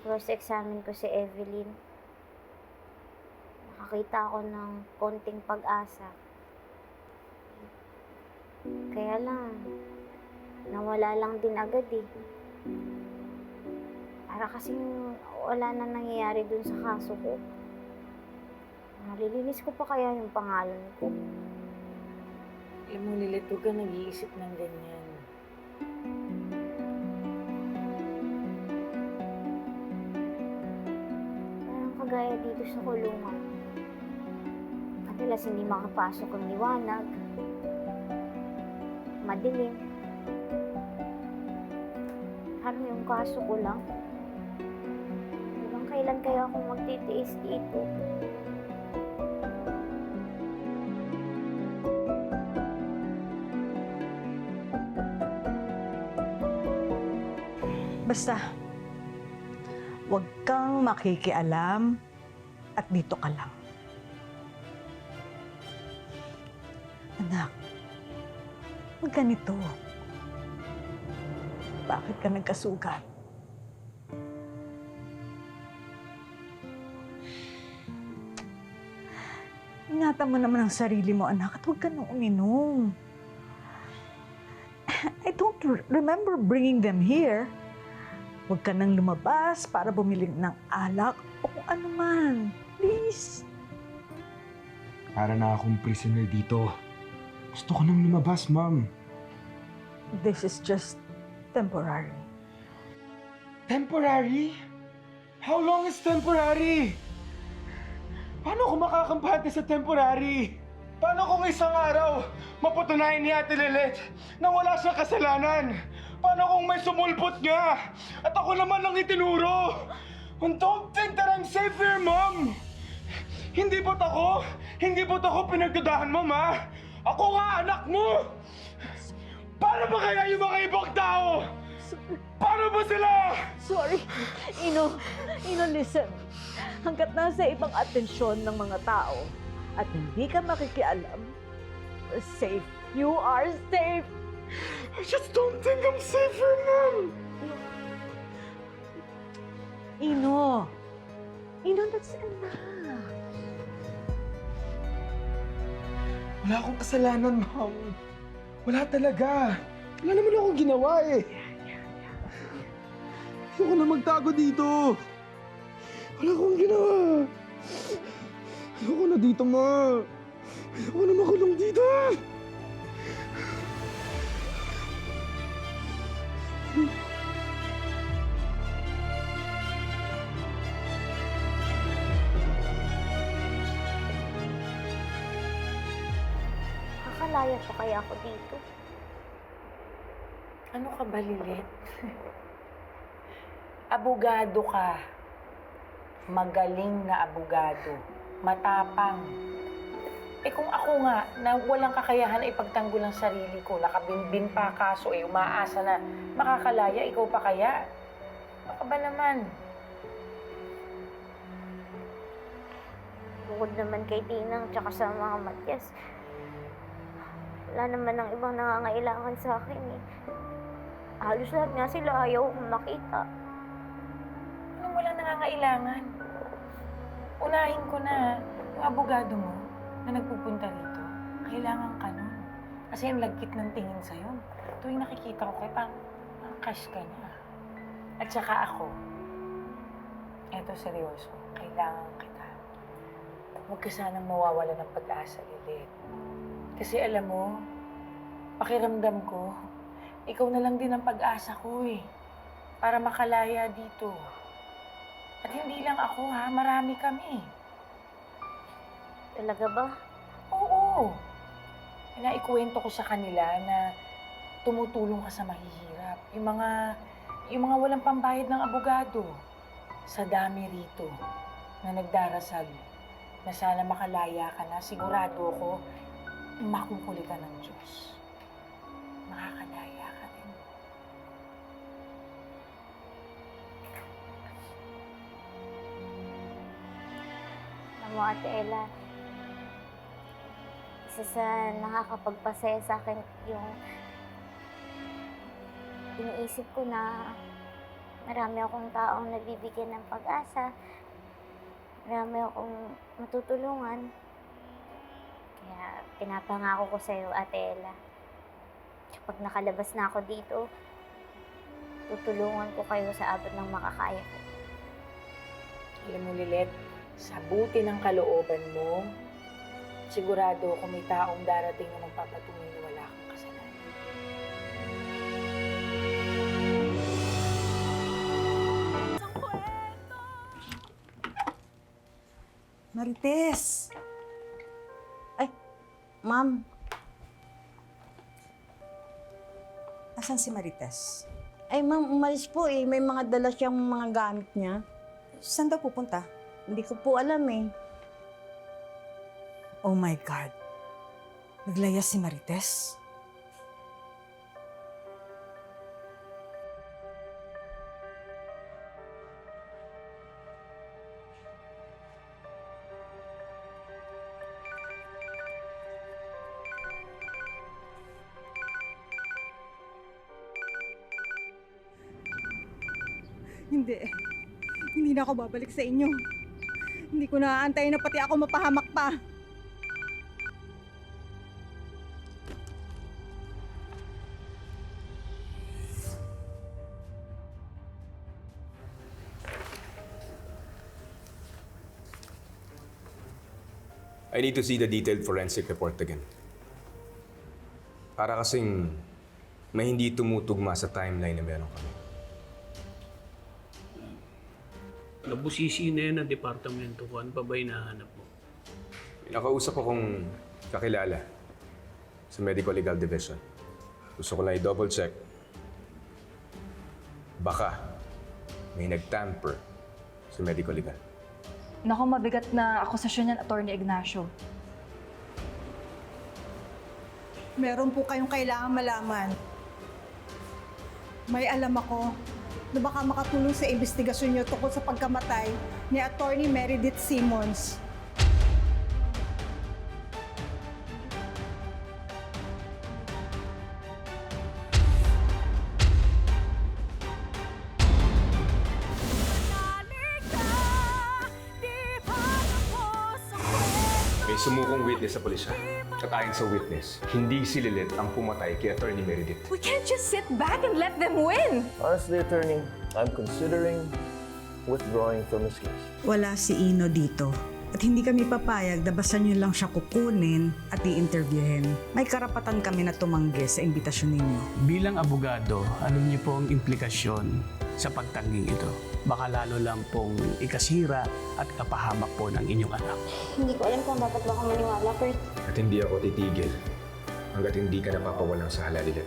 First examine ko si Evelyn. Nakakita ako ng konting pag-asa. Kaya lang, nawala lang din agad eh. Para kasing wala na nangyayari dun sa kaso ko. Nalilinis ko pa kaya yung pangalan ko. Alam mo, Lilit, huwag ka nag-iisip ng ganyan. Parang kagaya dito sa kulungan. Madalas hindi makapasok ang liwanag. Madilim. Parang yung kaso ko lang. Hanggang kailan kaya ako magtitiis dito? Basta, huwag kang makikialam at dito ka lang. Anak, huwag ganito. Bakit ka nagkasugat? Ingatan mo naman ang sarili mo, anak, at huwag ka nang uminom. I don't remember bringing them here. Huwag ka nang lumabas para bumili ng alak o kung ano man. Please. Para na akong prisoner dito. Gusto ko nang lumabas, Ma'am. This is just temporary. Temporary? How long is temporary? Paano ako makakampante sa temporary? Paano kung isang araw mapatunayan ni Ate Lilit na wala siyang kasalanan? Paano kung may sumulpot nga at ako naman lang itinuro? And don't think that I'm safe here, Mom! Hindi ba't ako pinagdudahan mo, Ma? Ako nga anak mo! Paano ba kaya yung mga ibang tao? Paano ba sila? Sorry. Ino, listen. Hanggat nasa ibang atensyon ng mga tao at hindi ka makikialam, you're safe. You are safe. I just don't think I'm safe here, Mom! Ino, that's enough. Wala akong kasalanan, Mom. Wala talaga. Wala naman akong ginawa eh. Ayoko na magtago dito. Wala akong ginawa. Ayoko na dito, Ma. Ayoko na makulong dito. Kakalaya pa kaya ako dito? Ano ka ba, Lilit? Abogado ka. Magaling na abogado. Matapang. Eh kung ako nga, na walang kakayahan na ipagtanggol ang sarili ko, nakabinbin pa kaso umaasa na makakalaya, ikaw pa kaya? Baka ba naman? Bukod naman kay Tinang tsaka sa mga Matyas, wala naman ng ibang nangangailangan sa akin eh. Halos lahat nga sila ayaw kong makita. Anong walang nangangailangan? Unahin ko na yung abogado mo na nagpupunta rito. Kailangan ka nun. Kasi ang lagkit ng tingin sa'yo. Tuwing nakikita ko kayo, parang crush ka niya. At saka ako, eto seryoso, kailangan kita. Huwag ka sanang mawawala ng pag-asa, Lilit. Kasi alam mo, pakiramdam ko, ikaw na lang din ang pag-asa ko eh. Para makalaya dito. At hindi lang ako ha, marami kami. Talaga ba? Oo. Naikuwento ko sa kanila na tumutulong ka sa mahihirap. Yung mga walang pambayad ng abogado. Sa dami rito na nagdarasal na sana makalaya ka na, sigurado ako makukulitan ng Diyos. Makakalaya ka rin. Alam mo, Ate Ella, isa sa nakakapagpasaya sa akin yung iniisip ko na Marami akong taong nabibigyan ng pag-asa. Marami akong matutulungan. Kaya pinapangako ko sa'yo, Ate Ella. Kapag nakalabas na ako dito, tutulungan ko kayo sa abot ng makakaya ko. Alam mo, Lilet, sa buti ng kalooban mo, sigurado kung may taong darating na magpapatunay na wala kang kasalanan. Marites! Ay, ma'am. Asan si Marites? Ay, ma'am, umalis po eh. May mga dala siyang mga gamit niya. Saan daw pupunta? Hindi ko po alam eh. Oh my God. Naglayas si Marites? Hindi. Hindi na ako babalik sa inyo. Hindi ko naaantayin na pati ako mapahamak pa. I need to see the detailed forensic report again. Para kasing may hindi tumutugma sa timeline na meron kami. Nabusisi na yan ang departamento ko. Ano pa ba hinahanap mo? May nakausap akong kakilala sa Medical Legal Division. Gusto ko lang i-double check. Baka may nag-tamper sa Medical Legal. Naku, mabigat na akusasyon yan, Atty. Ignacio. Meron po kayong kailangan malaman. May alam ako na baka makatulong sa investigasyon niyo tungkol sa pagkamatay ni Atty. Meredith Simmons. May sumukong witness sa pulisya. At ayon sa witness, hindi si Lilet ang pumatay kay Atty. Meredith. We can't just sit back and let them win! Honestly, attorney, I'm considering withdrawing from this case. Wala si Ino dito. At hindi kami papayag na basta niyo lang siya kukunin at i-interviewin. May karapatan kami na tumanggi sa imbitasyon ninyo. Bilang abogado, alam niyo po ang implikasyon sa pagtangging ito. Baka lalo lang pong ikasira at kapahamak po ng inyong anak. Hindi ko alam kung dapat ba ako maniwala, Kurt. At hindi ako titigil hanggat hindi ka napapawalang sa halalilit.